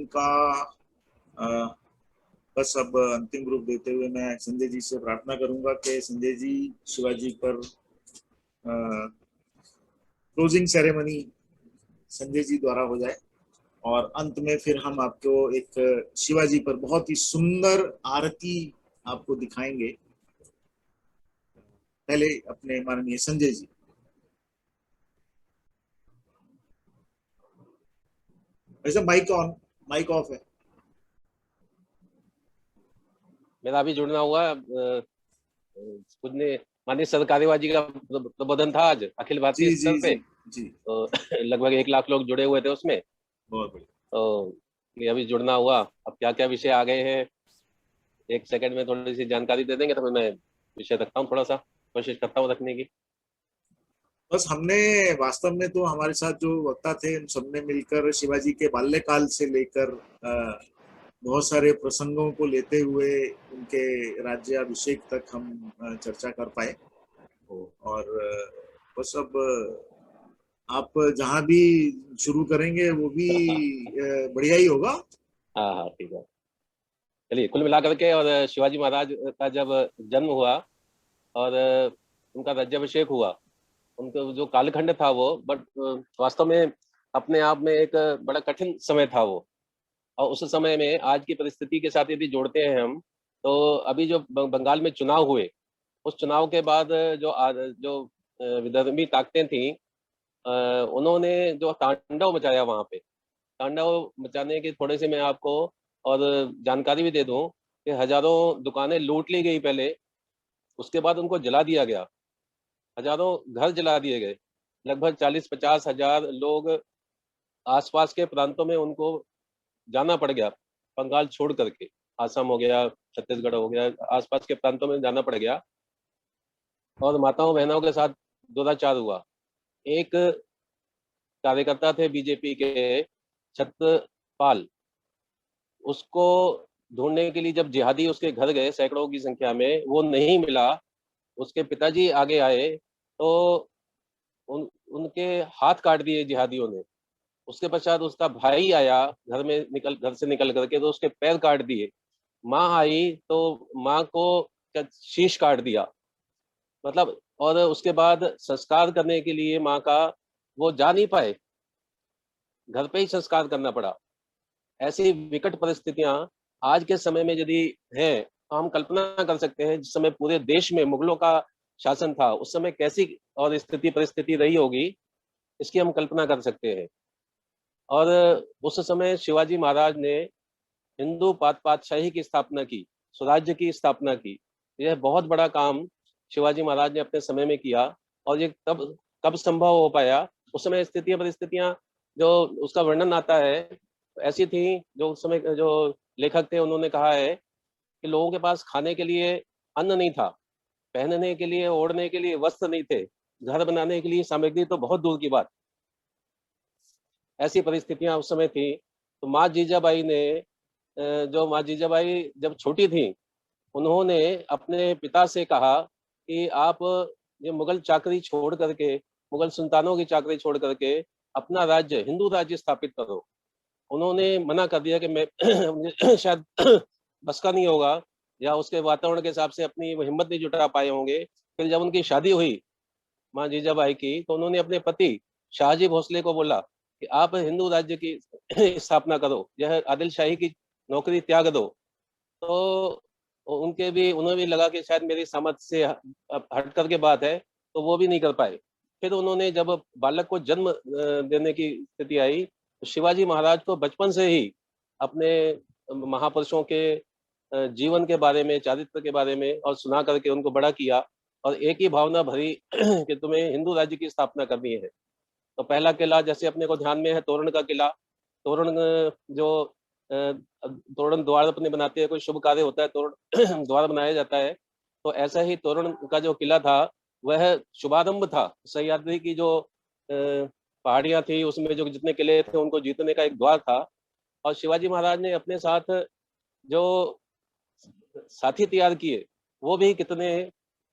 उनका बस अब अंतिम रूप देते हुए मैं संजय जी से प्रार्थना करूंगा कि संजय जी शिवाजी पर क्लोजिंग सेरेमनी संजय जी द्वारा हो जाए और अंत में फिर हम आपको एक शिवाजी पर बहुत ही सुंदर आरती आपको दिखाएंगे। पहले अपने माननीय संजय जी। वैसे माइक ऑन, माइक ऑफ है। मेरा अभी जुड़ना हुआ कुछ ने माननीय सरकारीबाजी का प्रबोधन था आज अखिल भारतीय जी जी स्तर पे। जी जी। तो लगभग 1 लाख लोग जुड़े हुए थे उसमें। बहुत बढ़िया। तो ये अभी जुड़ना हुआ। अब क्या क्या विषय आ गए हैं, 1 सेकंड में थोड़ी सी जानकारी दे देंगे तो मैं विषय रखता हूँ, थोड़ा सा कोशिश करता हूँ रखने की। बस हमने वास्तव में तो हमारे साथ जो वक्ता थे उन सबने मिलकर शिवाजी के बाल्यकाल से लेकर बहुत सारे प्रसंगों को लेते हुए उनके राज्याभिषेक तक हम चर्चा कर पाए। और बस अब आप जहां भी शुरू करेंगे वो भी बढ़िया ही होगा। हाँ हाँ ठीक है। चलिए, कुल मिलाकर के और शिवाजी महाराज का जब जन्म हुआ और उनका राज्याभिषेक हुआ, उनका जो कालखंड था वो बट वास्तव में अपने आप में एक बड़ा कठिन समय था वो। और उस समय में आज की परिस्थिति के साथ यदि जोड़ते हैं हम, तो अभी जो बंगाल में चुनाव हुए, उस चुनाव के बाद जो विधर्मी ताकतें थी, उन्होंने जो तांडव मचाया वहां पे, तांडव मचाने के थोड़े से मैं आपको और जानकारी भी दे दूं कि हजारों दुकानें लूट ली गई पहले, उसके बाद उनको जला दिया गया, हजारों घर जला दिए गए, लगभग 40-50 हजार लोग आसपास के प्रांतों में उनको जाना पड़ गया, बंगाल छोड़ करके। आसाम हो गया, छत्तीसगढ़ हो गया, आसपास के प्रांतों में जाना पड़ गया और माताओं बहनों के साथ दुराचार हुआ। एक कार्यकर्ता थे बीजेपी के, छत्रपाल, उसको ढूंढने के लिए जब जिहादी उसके घर गए सैकड़ों की संख्या में, वो नहीं मिला। उसके पिताजी आगे आए तो उनके हाथ काट दिए जिहादियों ने। उसके पश्चात उसका भाई आया, घर से निकल करके, तो उसके पैर काट दिए। माँ आई तो माँ को शीश काट दिया, मतलब। और उसके बाद संस्कार करने के लिए माँ का, वो जा नहीं पाए, घर पे ही संस्कार करना पड़ा। ऐसी विकट परिस्थितियां आज के समय में यदि हैं तो हम कल्पना कर सकते हैं जिस समय पूरे देश में मुगलों का शासन था उस समय कैसी और स्थिति परिस्थिति रही होगी, इसकी हम कल्पना कर सकते हैं। और उस समय शिवाजी महाराज ने हिंदू पातशाही की स्थापना की, स्वराज्य की स्थापना की। यह बहुत बड़ा काम शिवाजी महाराज ने अपने समय में किया। और ये तब कब संभव हो पाया, उस समय स्थितियां परिस्थितियां जो उसका वर्णन आता है ऐसी थी। जो उस समय जो लेखक थे उन्होंने कहा है कि लोगों के पास खाने के लिए अन्न नहीं था, पहनने के लिए ओढ़ने के लिए वस्त्र नहीं थे, घर बनाने के लिए सामग्री तो बहुत दूर की बात। ऐसी परिस्थितियां उस समय थी। तो माँ जीजाबाई ने, जो माँ जीजाबाई जब छोटी थी, उन्होंने अपने पिता से कहा कि आप ये मुगल चाकरी छोड़ करके, मुगल सुल्तानों की चाकरी छोड़ करके अपना राज्य, हिंदू राज्य स्थापित करो। उन्होंने मना कर दिया कि मैं शायद बस का नहीं होगा, या उसके वातावरण के हिसाब से अपनी वो हिम्मत नहीं जुटा पाए होंगे। फिर जब उनकी शादी हुई माँ जीजाबाई की, तो उन्होंने अपने पति शाहजी भोसले को बोला कि आप हिंदू राज्य की स्थापना करो, यह आदिल शाही की नौकरी त्याग दो। तो उन्हें भी लगा कि शायद मेरी समझ से हट करके बात है, तो वो भी नहीं कर पाए। फिर उन्होंने जब बालक को जन्म देने की स्थिति आई, तो शिवाजी महाराज को बचपन से ही अपने महापुरुषों के जीवन के बारे में, चारित्र के बारे में और सुना करके उनको बड़ा किया। और एक ही भावना भरी कि तुम्हें हिंदू राज्य की स्थापना करनी है। तो पहला किला जैसे अपने को ध्यान में है, तोरण का किला। तोरण जो तोरण द्वार अपने बनाते हैं, कोई शुभ कार्य होता है तोरण द्वार बनाया जाता है। तो ऐसा ही तोरण का जो किला था वह शुभारंभ था सह्याद्री की जो पहाड़ियां थी, उसमें जो जितने किले थे उनको जीतने का एक द्वार था। और शिवाजी महाराज ने अपने साथ जो साथी तैयार किए, वो भी कितने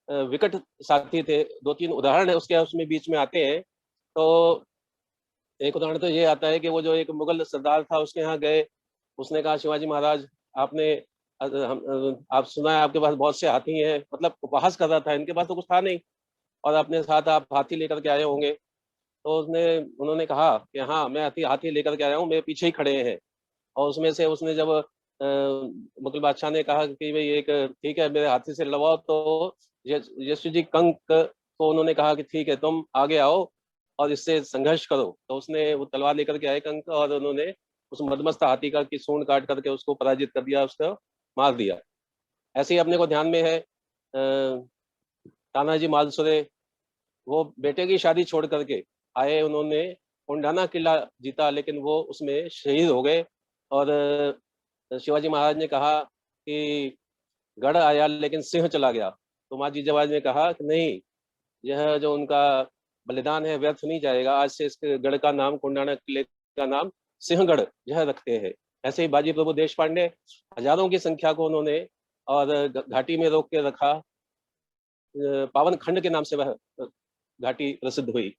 विकट साथी थे। 2-3 उदाहरण है उसके, उसमें बीच में आते हैं। तो एक उदाहरण तो ये आता है कि वो जो एक मुगल सरदार था उसके यहाँ गए, उसने कहा शिवाजी महाराज आपने आप सुना है आपके पास बहुत से हाथी हैं, मतलब उपहास कर रहा था, इनके पास तो कुछ था नहीं और अपने साथ आप हाथी लेकर के आए होंगे। तो उन्होंने कहा कि हाँ मैं हाथी हाथी लेकर के आया हूँ, मेरे पीछे ही खड़े हैं। और उसमें से उसने जब मुगल बादशाह ने कहा कि भाई एक ठीक है मेरे हाथी से लड़वाओ, तो यशु जी कंक को उन्होंने कहा कि ठीक है तुम आगे आओ और इससे संघर्ष करो। तो उसने वो तलवार लेकर के आए कंक, और उन्होंने उस मदमस्त हाथी का की सूंड काट करके उसको पराजित कर दिया, उसको मार दिया। ऐसे ही अपने को ध्यान में है तानाजी मालसुरे, वो बेटे की शादी छोड़ करके आए, उन्होंने कोंडाना किला जीता लेकिन वो उसमें शहीद हो गए। और शिवाजी महाराज ने कहा कि गढ़ आया लेकिन सिंह चला गया। तो माँ जीजाबाई ने कहा कि नहीं, यह जो उनका बलिदान है व्यर्थ नहीं जाएगा, आज से इसके गढ़ का नाम, कोंडाना किले का नाम सिंहगढ़ यह रखते हैं। ऐसे ही बाजी प्रभु देश पांडे, हजारों की संख्या को उन्होंने और घाटी में रोक के रखा, पावन खंड के नाम से वह घाटी प्रसिद्ध हुई।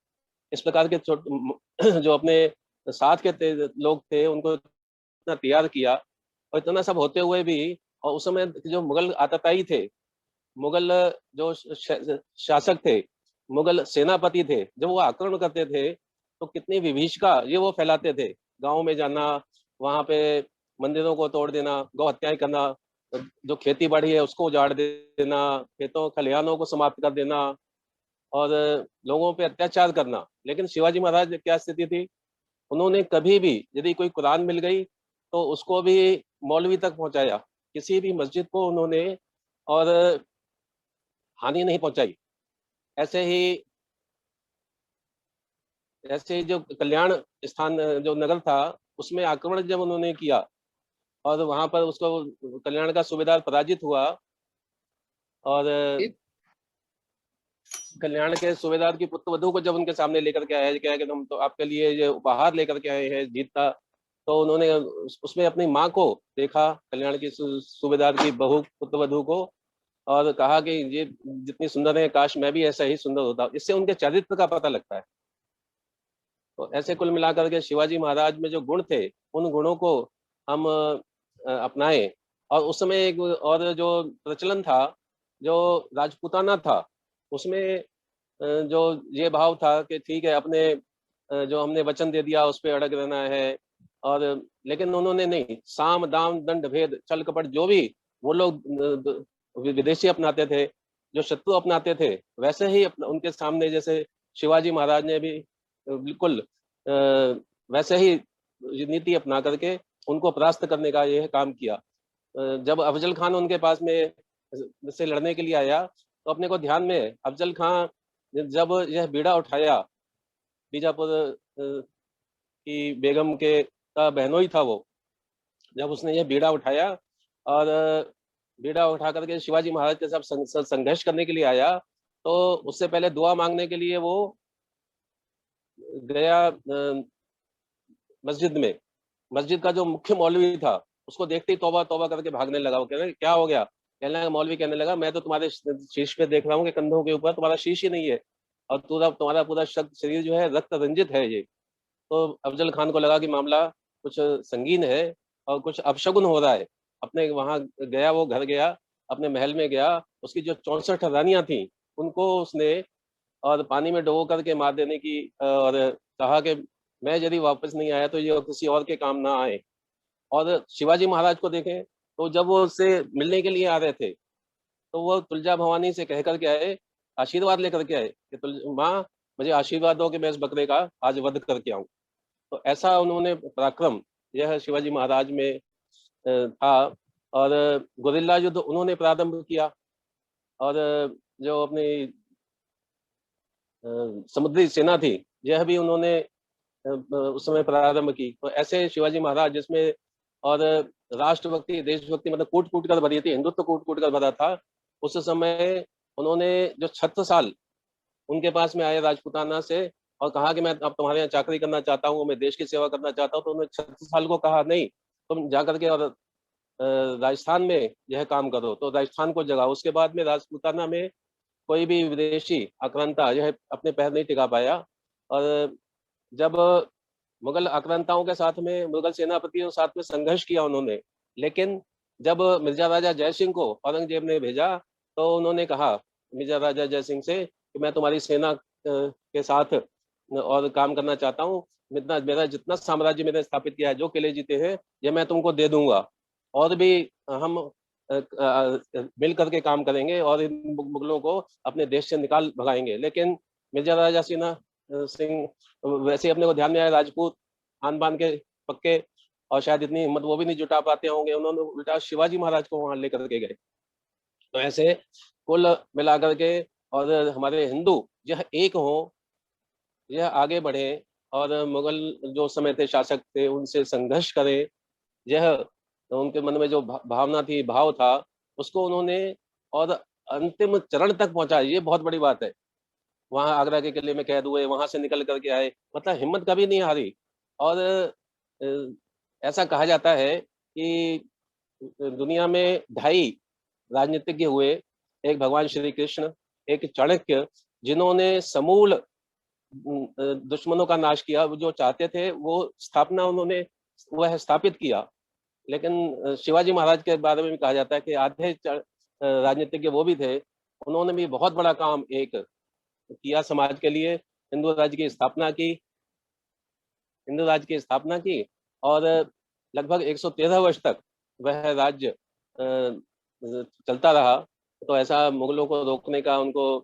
इस प्रकार के जो अपने साथ के लोग थे उनको इतना तैयार किया, और इतना सब होते हुए भी, और उस समय जो मुगल आतताई थे, मुगल जो शासक थे, मुगल सेनापति थे, जब वो आक्रमण करते थे तो कितनी विभीषिका ये वो फैलाते थे। गांव में जाना, वहां पे मंदिरों को तोड़ देना, गौ हत्याएं करना, जो खेती बाड़ी है उसको उजाड़ देना, खेतों खलिहानों को समाप्त कर देना और लोगों पे अत्याचार करना। लेकिन शिवाजी महाराज क्या स्थिति थी, उन्होंने कभी भी यदि कोई कुरान मिल गई तो उसको भी मौलवी तक पहुंचाया, किसी भी मस्जिद को उन्होंने और हानि नहीं पहुंचाई। ऐसे ही जो कल्याण स्थान जो नगर था उसमें आक्रमण जब उन्होंने किया और वहां पर उसको कल्याण का सूबेदार पराजित हुआ, और कल्याण के सूबेदार की पुत्र वधू को जब उनके सामने लेकर के आया, क्या कि हम तो आपके लिए ये उपहार लेकर के आए हैं जीत का, तो उन्होंने उसमें अपनी माँ को देखा, कल्याण की सूबेदार की बहू पुत्र वधू को, और कहा कि ये जितनी सुंदर है काश मैं भी ऐसा ही सुंदर होता। इससे उनके चरित्र का पता लगता है। तो ऐसे कुल मिलाकर के शिवाजी महाराज में जो गुण थे उन गुणों को हम अपनाएं। और उस समय एक और जो प्रचलन था, जो राजपूताना था, उसमें जो ये भाव था कि ठीक है अपने जो हमने वचन दे दिया उस पर अड़ग रहना है। और लेकिन उन्होंने नहीं, साम दाम दंड भेद छल कपट जो भी वो लोग विदेशी अपनाते थे, जो शत्रु अपनाते थे, वैसे ही उनके सामने जैसे शिवाजी महाराज ने भी बिल्कुल वैसे ही नीति अपना करके उनको परास्त करने का यह काम किया। जब अफजल खान उनके पास में से लड़ने के लिए आया तो अपने को ध्यान में अफजल खान जब यह बीड़ा उठाया, बीजापुर की बेगम के का बहनोई था वो, जब उसने यह बीड़ा उठाया और बीड़ा उठा करके शिवाजी महाराज के साथ संघर्ष करने के लिए आया, तो उससे पहले दुआ मांगने के लिए वो गया मस्जिद में। मस्जिद का जो मुख्य मौलवी था उसको देखते ही तौबा तौबा करके भागने लगा। वो कह रहे क्या हो गया? कहने लगा, मौलवी कहने लगा, मैं तो तुम्हारे शीश पे देख रहा हूँ कि कंधों के ऊपर तुम्हारा शीश ही नहीं है और तुम्हारा पूरा शरीर जो है रक्त रंजित है ये। तो अफजल खान को लगा कि मामला कुछ संगीन है और कुछ अपशगुन हो रहा है। अपने वहां गया, वो घर गया, अपने महल में गया, उसकी जो 64 रानियां थी उनको उसने और पानी में डुबो करके मार देने की, और कहा कि मैं यदि वापस नहीं आया तो ये किसी और के काम ना आए। और शिवाजी महाराज को देखें तो जब वो उससे मिलने के लिए आ रहे थे तो वो तुलजा भवानी से कह करके आए, आशीर्वाद लेकर के आए कि माँ मुझे आशीर्वाद दो कि मैं इस बकरे का आज वध करके आऊं। तो ऐसा उन्होंने पराक्रम यह शिवाजी महाराज में था। और गुरिल्ला युद्ध उन्होंने प्रारंभ किया, और जो अपनी समुद्री सेना थी यह भी उन्होंने उस समय प्रारंभ की। तो ऐसे शिवाजी महाराज जिसमें और राष्ट्रभक्ति देशभक्ति मतलब कूट कूट कर भरी थी, हिंदुत्व कूट कूट कर भरा था। उस समय उन्होंने जो 36 साल उनके पास में आए राजपुताना से और कहा कि मैं अब तुम्हारे यहाँ चाकरी करना चाहता हूँ, मैं देश की सेवा करना चाहता हूँ, तो उन्होंने 36 साल को कहा नहीं, तुम जा करके और राजस्थान में यह काम करो। तो राजस्थान को जगा। उसके बाद में राजपुताना में कोई भी विदेशी आक्रांता यह अपने पैर नहीं टिका पाया। और जब मुगल आक्रांताओं के साथ में, मुगल सेनापतियों के साथ में संघर्ष किया उन्होंने। लेकिन जब मिर्जा राजा जयसिंह को औरंगजेब ने भेजा तो उन्होंने कहा मिर्जा राजा जयसिंह से कि मैं तुम्हारी सेना के साथ और काम करना चाहता हूँ, मेरा जितना साम्राज्य मैंने स्थापित किया है, जो किले जीते हैं, ये मैं तुमको दे दूंगा, और भी हम मिल करके काम करेंगे और इन मुगलों को अपने देश से निकाल भगाएंगे। लेकिन मिर्जा राजा सिंह वैसे अपने को ध्यान में आया, राजपूत आन बान के पक्के, और शायद इतनी हिम्मत वो भी नहीं जुटा पाते होंगे, उन्होंने उल्टा शिवाजी महाराज को वहां लेकर के गए। तो ऐसे कुल मिलाकर के और हमारे हिंदू यह एक हो, यह आगे बढ़े और मुगल जो समय थे शासक थे उनसे संघर्ष करें, यह उनके मन में जो भावना थी, भाव था, उसको उन्होंने और अंतिम चरण तक पहुंचा। ये बहुत बड़ी बात है। वहां आगरा के किले में कैद हुए, वहां से निकल करके आए, मतलब हिम्मत कभी नहीं हारी। और ऐसा कहा जाता है कि दुनिया में 2.5 राजनीतिज्ञ हुए, एक भगवान श्री कृष्ण, एक चाणक्य, जिन्होंने समूल दुश्मनों का नाश किया, जो चाहते थे वो स्थापना उन्होंने वह स्थापित किया। लेकिन शिवाजी महाराज के बारे में भी कहा जाता है कि आधे राजनीतिज्ञ वो भी थे, उन्होंने भी बहुत बड़ा काम एक किया समाज के लिए, हिंदू राज्य की स्थापना की, हिंदू राज्य की स्थापना की, और लगभग 113 वर्ष तक वह राज्य चलता रहा। तो ऐसा मुगलों को रोकने का, उनको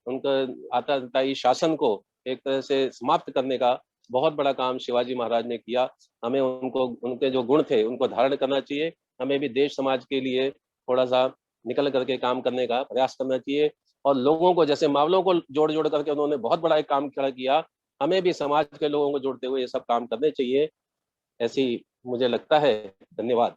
उनका आताताई शासन को एक तरह से समाप्त करने का बहुत बड़ा काम शिवाजी महाराज ने किया। हमें उनको, उनके जो गुण थे उनको धारण करना चाहिए। हमें भी देश समाज के लिए थोड़ा सा निकल करके काम करने का प्रयास करना चाहिए। और लोगों को, जैसे मावलों को जोड़ जोड़ करके उन्होंने बहुत बड़ा एक काम खड़ा किया, हमें भी समाज के लोगों को जोड़ते हुए ये सब काम करने चाहिए, ऐसी मुझे लगता है। धन्यवाद।